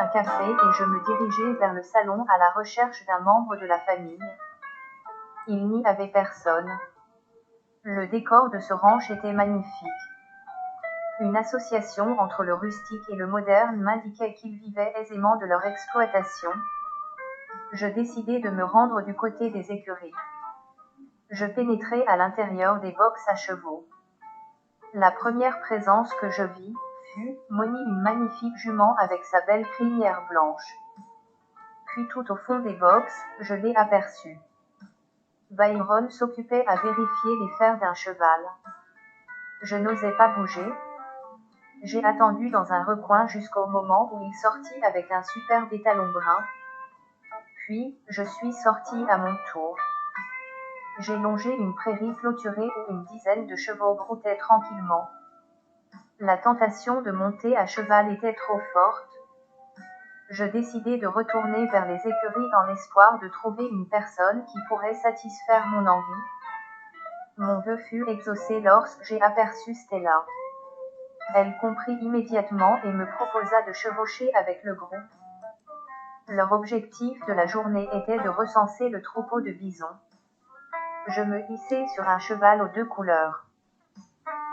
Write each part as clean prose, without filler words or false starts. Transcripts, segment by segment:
un café et je me dirigeai vers le salon à la recherche d'un membre de la famille. Il n'y avait personne. Le décor de ce ranch était magnifique. Une association entre le rustique et le moderne m'indiquait qu'ils vivaient aisément de leur exploitation. Je décidai de me rendre du côté des écuries. Je pénétrai à l'intérieur des boxes à chevaux. La première présence que je vis fut Moni, une magnifique jument avec sa belle crinière blanche. Puis tout au fond des boxes, je l'ai aperçue. Byron s'occupait à vérifier les fers d'un cheval. Je n'osais pas bouger. J'ai attendu dans un recoin jusqu'au moment où il sortit avec un superbe étalon brun. Puis, je suis sortie à mon tour. J'ai longé une prairie clôturée où une dizaine de chevaux broutaient tranquillement. La tentation de monter à cheval était trop forte. Je décidai de retourner vers les écuries dans l'espoir de trouver une personne qui pourrait satisfaire mon envie. Mon vœu fut exaucé lorsque j'ai aperçu Stella. Elle comprit immédiatement et me proposa de chevaucher avec le groupe. Leur objectif de la journée était de recenser le troupeau de bisons. Je me hissai sur un cheval aux 2 couleurs.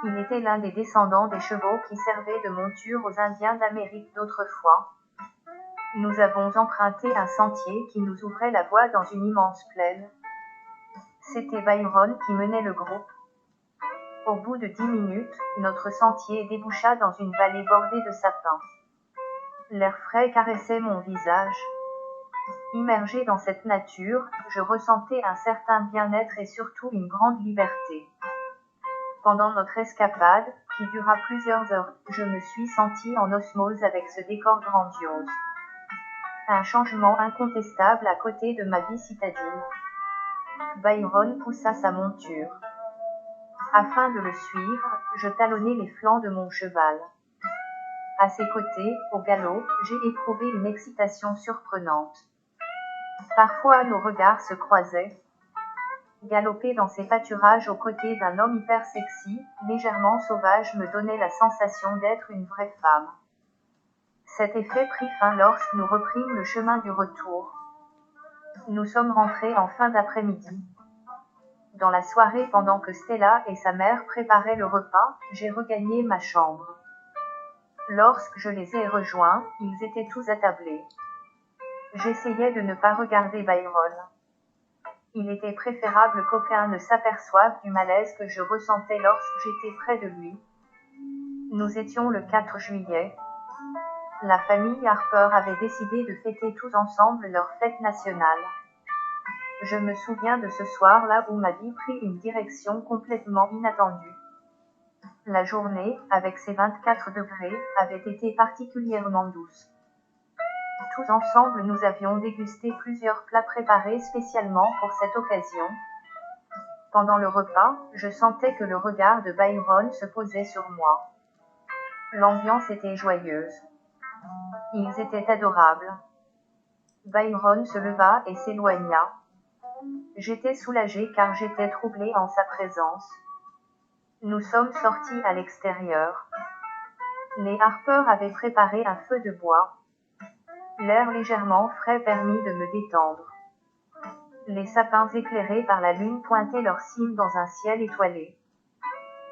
Il était l'un des descendants des chevaux qui servaient de monture aux Indiens d'Amérique d'autrefois. Nous avons emprunté un sentier qui nous ouvrait la voie dans une immense plaine. C'était Byron qui menait le groupe. Au bout de 10 minutes, notre sentier déboucha dans une vallée bordée de sapins. L'air frais caressait mon visage. Immergé dans cette nature, je ressentais un certain bien-être et surtout une grande liberté. Pendant notre escapade, qui dura plusieurs heures, je me suis sentie en osmose avec ce décor grandiose. Un changement incontestable à côté de ma vie citadine. Byron poussa sa monture. Afin de le suivre, je talonnai les flancs de mon cheval. À ses côtés, au galop, j'ai éprouvé une excitation surprenante. Parfois nos regards se croisaient. Galoper dans ces pâturages aux côtés d'un homme hyper sexy, légèrement sauvage me donnait la sensation d'être une vraie femme. Cet effet prit fin lorsque nous reprîmes le chemin du retour. Nous sommes rentrés en fin d'après-midi. Dans la soirée, pendant que Stella et sa mère préparaient le repas, j'ai regagné ma chambre. Lorsque je les ai rejoints, ils étaient tous attablés. J'essayais de ne pas regarder Byron. Il était préférable qu'aucun ne s'aperçoive du malaise que je ressentais lorsque j'étais près de lui. Nous étions le 4 juillet. La famille Harper avait décidé de fêter tous ensemble leur fête nationale. Je me souviens de ce soir-là où ma vie prit une direction complètement inattendue. La journée, avec ses 24 degrés, avait été particulièrement douce. Tous ensemble nous avions dégusté plusieurs plats préparés spécialement pour cette occasion. Pendant le repas, je sentais que le regard de Byron se posait sur moi. L'ambiance était joyeuse. Ils étaient adorables. Byron se leva et s'éloigna. J'étais soulagée car j'étais troublée en sa présence. Nous sommes sortis à l'extérieur. Les Harper avaient préparé un feu de bois. L'air légèrement frais permit de me détendre. Les sapins éclairés par la lune pointaient leurs cimes dans un ciel étoilé.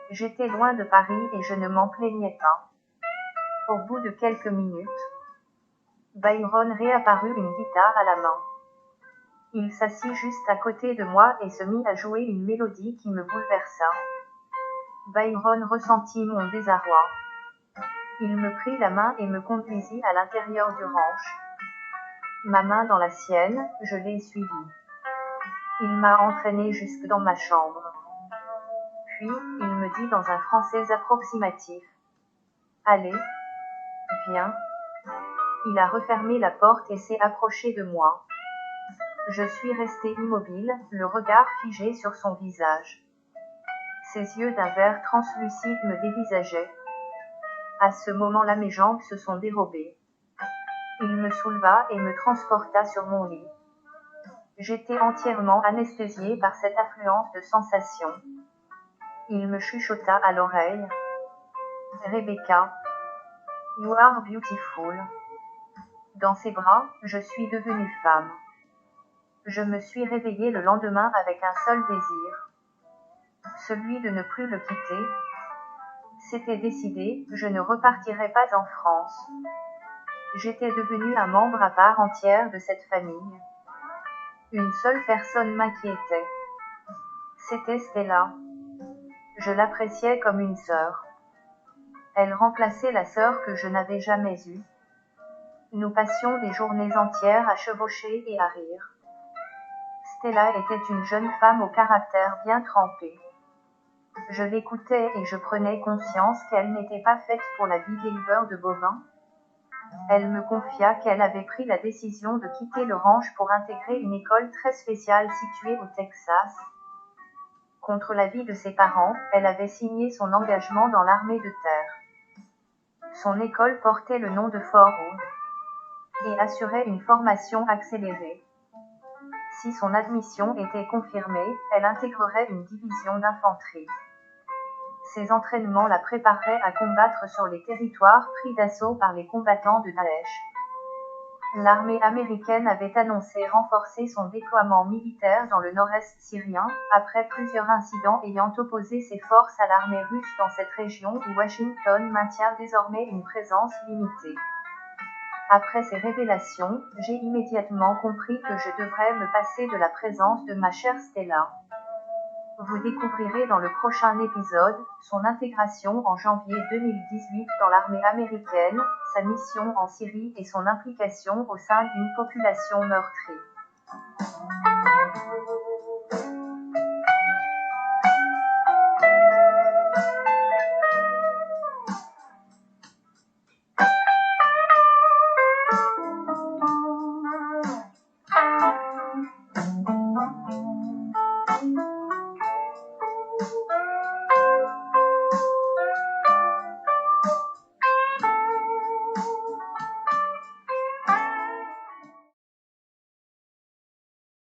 J'étais loin de Paris et je ne m'en plaignais pas. Au bout de quelques minutes, Byron réapparut, une guitare à la main. Il s'assit juste à côté de moi et se mit à jouer une mélodie qui me bouleversa. Byron ressentit mon désarroi. Il me prit la main et me conduisit à l'intérieur du ranch. Ma main dans la sienne, je l'ai suivi. Il m'a entraîné jusque dans ma chambre. Puis, il me dit dans un français approximatif. « Allez, viens ». Il a refermé la porte et s'est approché de moi. Je suis restée immobile, le regard figé sur son visage. Ses yeux d'un vert translucide me dévisageaient. À ce moment-là, mes jambes se sont dérobées. Il me souleva et me transporta sur mon lit. J'étais entièrement anesthésiée par cette affluence de sensations. Il me chuchota à l'oreille. « Rebecca, you are beautiful. Dans ses bras, je suis devenue femme. Je me suis réveillée le lendemain avec un seul désir, celui de ne plus le quitter. C'était décidé, je ne repartirai pas en France. J'étais devenue un membre à part entière de cette famille. Une seule personne m'inquiétait. C'était Stella. Je l'appréciais comme une sœur. Elle remplaçait la sœur que je n'avais jamais eue. Nous passions des journées entières à chevaucher et à rire. Stella était une jeune femme au caractère bien trempé. Je l'écoutais et je prenais conscience qu'elle n'était pas faite pour la vie d'éleveur de bovins. Elle me confia qu'elle avait pris la décision de quitter le ranch pour intégrer une école très spéciale située au Texas. Contre l'avis de ses parents, elle avait signé son engagement dans l'armée de terre. Son école portait le nom de Fort Hood et assurait une formation accélérée. Si son admission était confirmée, elle intégrerait une division d'infanterie. Ces entraînements la prépareraient à combattre sur les territoires pris d'assaut par les combattants de Daesh. L'armée américaine avait annoncé renforcer son déploiement militaire dans le nord-est syrien, après plusieurs incidents ayant opposé ses forces à l'armée russe dans cette région où Washington maintient désormais une présence limitée. Après ces révélations, j'ai immédiatement compris que je devrais me passer de la présence de ma chère Stella. Vous découvrirez dans le prochain épisode son intégration en janvier 2018 dans l'armée américaine, sa mission en Syrie et son implication au sein d'une population meurtrie.